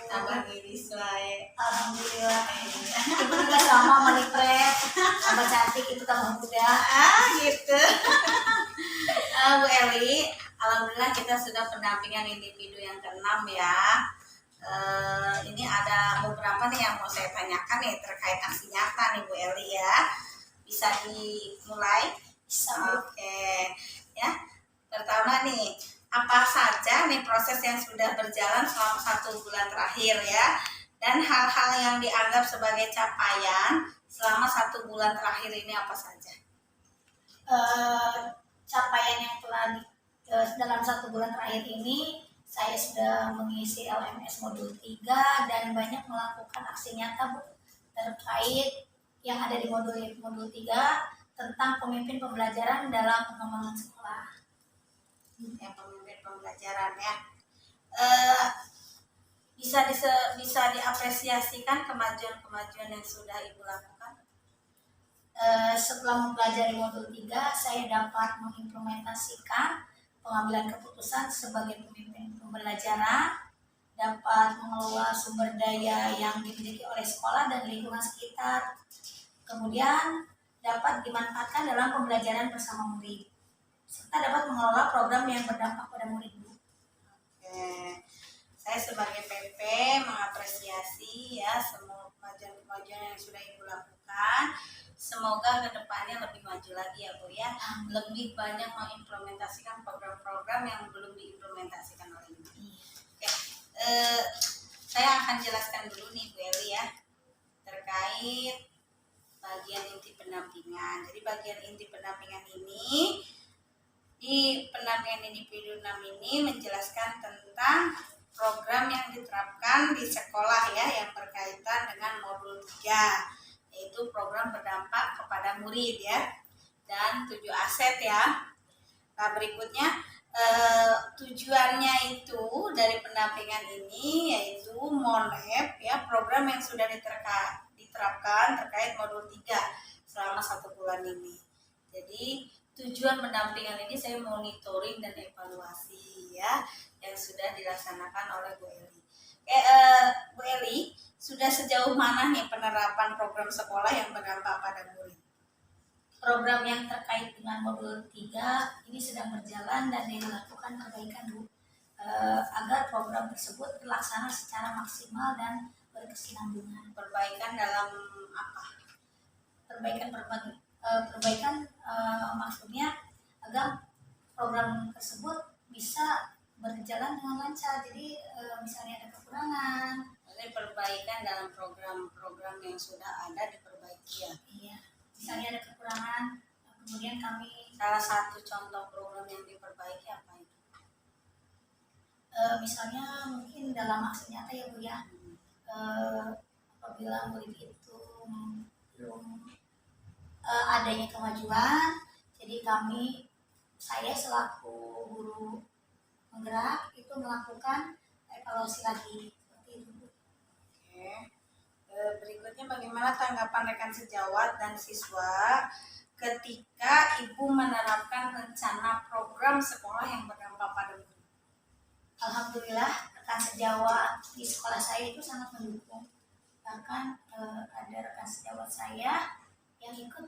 Abang ini suai. Alhamdulillah. Ibu juga sama menipret, tambah cantik itu tambah muda. Gitu. Bu Eli, alhamdulillah kita sudah pendampingan individu yang ke-6 ya. Ini ada beberapa nih yang mau saya tanyakan nih terkait aksi nyata nih Bu Eli ya. Bisa dimulai? Bisa. Oke. Ya. Pertama nih, apa saja nih proses yang sudah berjalan selama 1 bulan terakhir ya, dan hal-hal yang dianggap sebagai capaian selama 1 bulan terakhir ini apa saja? Capaian yang telah dalam 1 bulan terakhir ini, saya sudah mengisi LMS modul 3 dan banyak melakukan aksi nyata Bu, terkait yang ada di modul 3 tentang pemimpin pembelajaran dalam pengembangan sekolah. Yang pemimpin pembelajaran ya. Bisa diapresiasikan kemajuan-kemajuan yang sudah Ibu lakukan? Setelah mempelajari modul 3, saya dapat mengimplementasikan pengambilan keputusan sebagai pemimpin pembelajaran, dapat mengelola sumber daya yang dimiliki oleh sekolah dan lingkungan sekitar, kemudian dapat dimanfaatkan dalam pembelajaran bersama murid, serta dapat mengelola program yang berdampak pada murid. Oke. Saya sebagai PP mengapresiasi ya semua kemajuan-kemajuan yang sudah Ibu lakukan. Semoga kedepannya lebih maju lagi ya Bu ya. Lebih banyak mengimplementasikan program-program yang belum diimplementasikan oleh Ibu. Oke. Saya akan jelaskan dulu nih Bu Eli ya terkait bagian inti pendampingan. Jadi bagian inti pendampingan ini di pendampingan individu 6 ini menjelaskan tentang program yang diterapkan di sekolah ya yang berkaitan dengan modul 3, yaitu program berdampak kepada murid ya, dan 7 aset ya. Nah, berikutnya tujuannya itu dari pendampingan ini yaitu MONEP ya, program yang sudah diterapkan terkait modul 3 selama 1 bulan ini. Jadi tujuan pendampingan ini saya monitoring dan evaluasi ya yang sudah dilaksanakan oleh Bu Eli. Bu Eli, sudah sejauh mana nih penerapan program sekolah yang berdampak pada murid? Program yang terkait dengan modul 3 ini sedang berjalan dan dilakukan perbaikan Bu, agar program tersebut terlaksana secara maksimal dan berkesinambungan. Perbaikan dalam apa? Perbaikan maksudnya agar program tersebut bisa berjalan dengan lancar. Jadi misalnya ada kekurangan. Jadi perbaikan dalam program-program yang sudah ada diperbaiki ya. Iya. Misalnya ada kekurangan, kemudian kami salah satu contoh program yang diperbaiki apa itu? Misalnya mungkin dalam aksi nyata ya Bu ya. Apabila murid itu belum adanya kemajuan, jadi saya selaku guru penggerak itu melakukan evaluasi lagi seperti itu. Oke. Berikutnya bagaimana tanggapan rekan sejawat dan siswa ketika Ibu menerapkan rencana program sekolah yang berdampak pada murid? Alhamdulillah rekan sejawat di sekolah saya itu sangat mendukung. Bahkan ada rekan sejawat saya yang ikut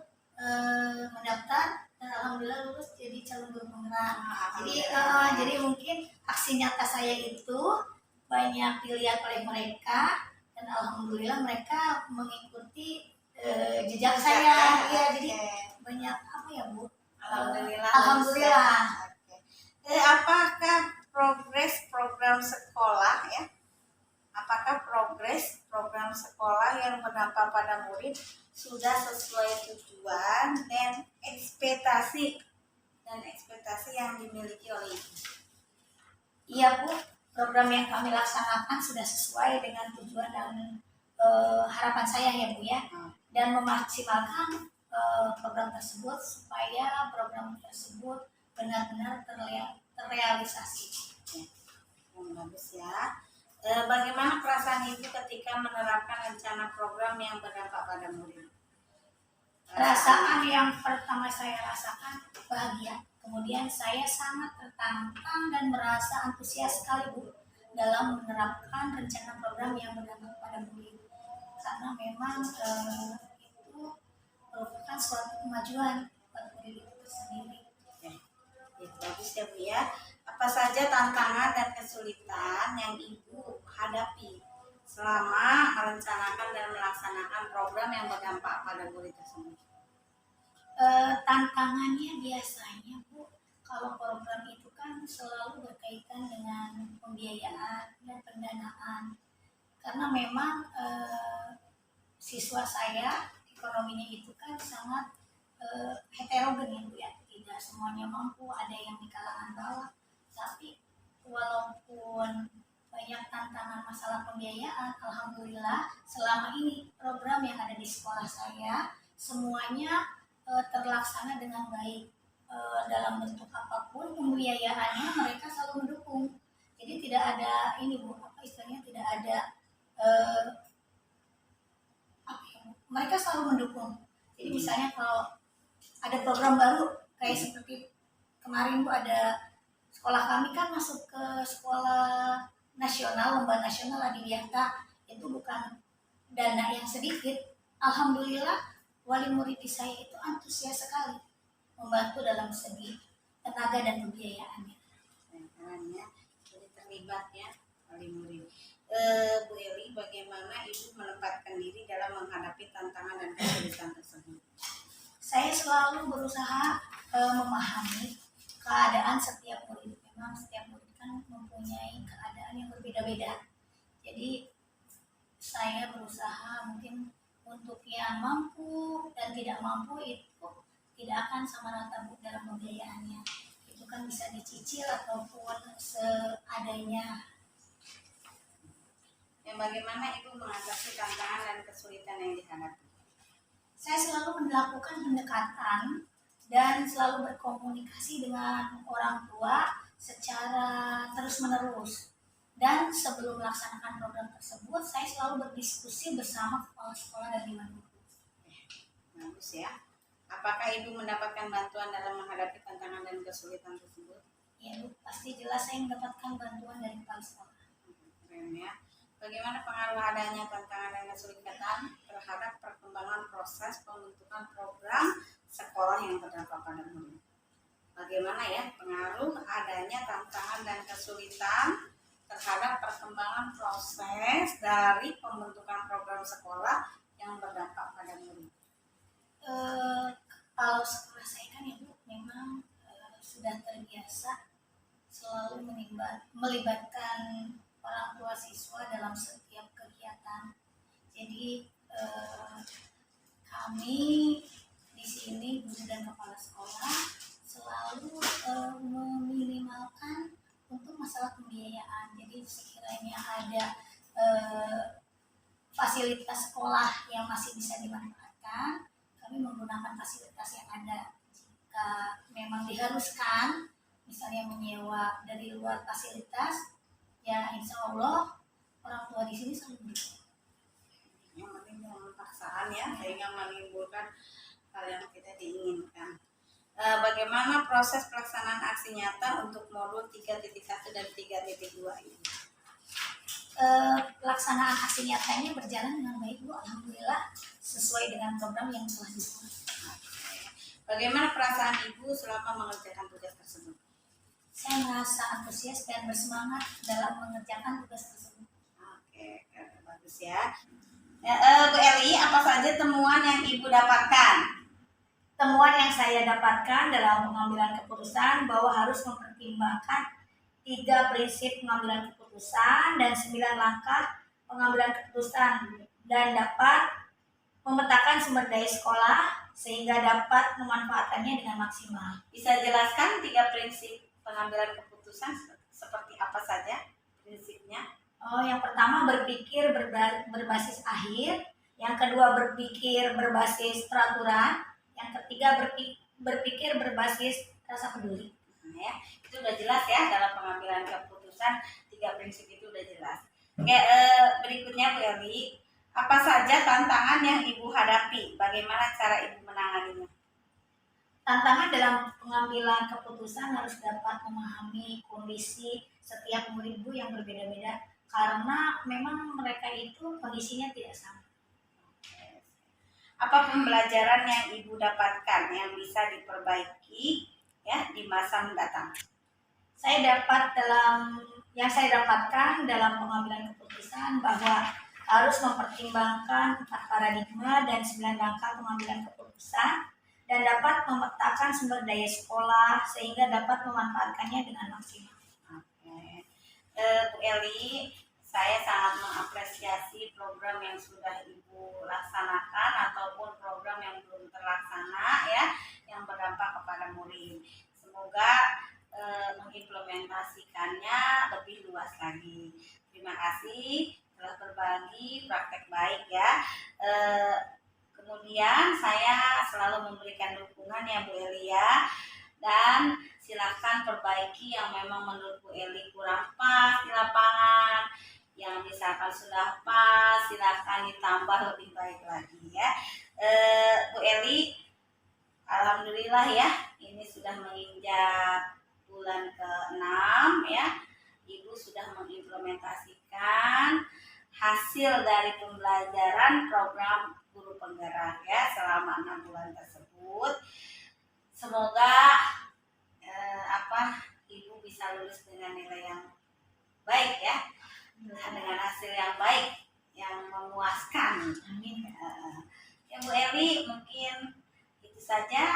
mendaftar dan alhamdulillah lulus jadi calon guru penggerak. Jadi mungkin aksi nyata saya itu banyak dilihat oleh mereka dan alhamdulillah mereka mengikuti jejak saya. Ya, jadi banyak apa ya Bu? Alhamdulillah. Apakah progres program sekolah ya? Apakah progres program sekolah yang berdampak pada murid sudah sesuai tujuan dan ekspektasi yang dimiliki oleh Ibu? Iya Bu, program yang kami laksanakan sudah sesuai dengan tujuan dan harapan saya ya Bu ya, dan memaksimalkan program tersebut supaya program tersebut benar-benar terrealisasi. Bagus ya. Bagaimana perasaan Ibu ketika menerapkan rencana program yang berdampak pada murid? Perasaan yang pertama saya rasakan bahagia. Kemudian saya sangat tertantang dan merasa antusias sekali Bu dalam menerapkan rencana program yang berdampak pada murid, karena memang itu merupakan suatu kemajuan buat murid itu sendiri. Ya, bagus ya Bu ya. Apa saja tantangan dan kesulitan yang Ibu hadapi selama merencanakan dan melaksanakan program yang berdampak pada murid tersebut? Tantangannya biasanya Bu, kalau program itu kan selalu berkaitan dengan pembiayaan dan pendanaan, karena memang siswa saya ekonominya itu kan sangat heterogen ya Bu ya, tidak semuanya mampu, ada yang di kalangan bawah. Tapi walaupun banyak tantangan masalah pembiayaan, alhamdulillah selama ini program yang ada di sekolah saya semuanya terlaksana dengan baik. Dalam bentuk apapun pembiayaannya mereka selalu mendukung. Jadi tidak ada ini Bu, apa istilahnya, tidak ada mereka selalu mendukung. Jadi misalnya kalau ada program baru kayak seperti kemarin Bu, ada sekolah kami kan masuk ke sekolah nasional, lomba nasional Adiwiyata, itu bukan dana yang sedikit. Alhamdulillah wali murid di saya itu antusias sekali membantu dalam segi tenaga dan pembiayaannya. Caranya jadi terlibat ya wali murid. Bu Eli, bagaimana Ibu menempatkan diri dalam menghadapi tantangan dan kesulitan tersebut? Saya selalu berusaha memahami keadaan setiap murid. Memang setiap murid kan mempunyai keadaan yang berbeda-beda. Jadi saya berusaha mungkin untuk yang mampu dan tidak mampu itu tidak akan sama rata Bu dalam pembiayaannya. Itu kan bisa dicicil ataupun seadanya. Yang bagaimana Ibu mengatasi tantangan dan kesulitan yang dihadapi? Saya selalu melakukan pendekatan dan selalu berkomunikasi dengan orang tua secara terus-menerus. Dan sebelum melaksanakan program tersebut, saya selalu berdiskusi bersama kepala sekolah dan lima guru. Bagus ya. Apakah Ibu mendapatkan bantuan dalam menghadapi tantangan dan kesulitan tersebut? Ya Bu, pasti jelas saya mendapatkan bantuan dari kepala sekolah. Keren ya. Bagaimana pengaruh adanya tantangan dan kesulitan terhadap perkembangan proses pembentukan program sekolah yang berdampak pada murid? Bagaimana ya pengaruh adanya tantangan dan kesulitan terhadap perkembangan proses dari pembentukan program sekolah yang berdampak pada murid? Kalau sekolah saya kan ya Bu, memang sudah terbiasa selalu melibatkan orang tua siswa dalam setiap kegiatan. Jadi kami di sini guru dan kepala sekolah selalu meminimalkan untuk masalah pembiayaan. Jadi sekiranya ada fasilitas sekolah yang masih bisa dimanfaatkan, kami menggunakan fasilitas yang ada. Jika memang diharuskan, misalnya menyewa dari luar fasilitas, ya insya Allah orang tua di sini selalu mendukung. Yang penting jangan paksaan ya, sehingga menimbulkan hal yang tidak diinginkan. Bagaimana proses pelaksanaan aksi nyata untuk modul 3.1 dan 3.2 ini? Pelaksanaan aksi nyatanya berjalan dengan baik Bu, alhamdulillah sesuai dengan program yang telah dibuat. Bagaimana perasaan Ibu selama mengerjakan tugas tersebut? Saya merasa antusias dan bersemangat dalam mengerjakan tugas tersebut. Oke, bagus ya. Bu Eli, apa saja temuan yang Ibu dapatkan? Temuan yang saya dapatkan dalam pengambilan keputusan bahwa harus mempertimbangkan 3 prinsip pengambilan keputusan dan 9 langkah pengambilan keputusan, dan dapat memetakan sumber daya sekolah sehingga dapat memanfaatkannya dengan maksimal. Bisa jelaskan 3 prinsip pengambilan keputusan seperti apa saja prinsipnya? Yang pertama berpikir berbasis akhir, yang kedua berpikir berbasis peraturan, yang ketiga berpikir berbasis rasa peduli. Nah, ya, itu udah jelas ya dalam pengambilan keputusan, 3 prinsip itu udah jelas. Oke, berikutnya Bu Eli, apa saja tantangan yang Ibu hadapi? Bagaimana cara Ibu menanganinya? tantangan dalam pengambilan keputusan harus dapat memahami kondisi setiap murid Bu yang berbeda-beda karena memang mereka itu kondisinya tidak sama. Apa pembelajaran yang Ibu dapatkan yang bisa diperbaiki ya di masa mendatang? Saya dapatkan dalam pengambilan keputusan bahwa harus mempertimbangkan 4 paradigma dan 9 langkah pengambilan keputusan dan dapat memetakan sumber daya sekolah sehingga dapat memanfaatkannya dengan maksimal. Oke. Bu Eli, saya sangat mengapresiasi program yang sudah Ibu laksanakan ataupun program yang belum terlaksana ya, yang berdampak kepada murid. Semoga mengimplementasikannya lebih luas lagi. Terima kasih telah berbagi praktek baik ya. Kemudian saya selalu memberikan dukungan ya Bu Eli ya, dan silakan perbaiki yang memang menurut Bu Eli kurang pas di lapangan. Yang misalkan sudah pas, silakan ditambah lebih baik lagi ya. Bu Eli, alhamdulillah ya, ini sudah menginjak bulan ke-6 ya. Ibu sudah mengimplementasikan hasil dari pembelajaran program guru penggerak ya selama 6 bulan tersebut. Semoga Ibu bisa lulus dengan nilai yang baik ya, dengan hasil yang baik yang memuaskan. Amin. Ya Bu Eli, mungkin itu saja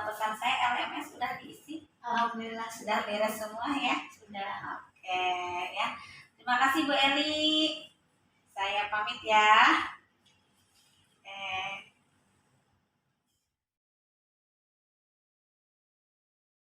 pesan saya. LMS sudah diisi, Alhamdulillah sudah beres semua ya. sudah. Oke ya, terima kasih Bu Eli, saya pamit ya.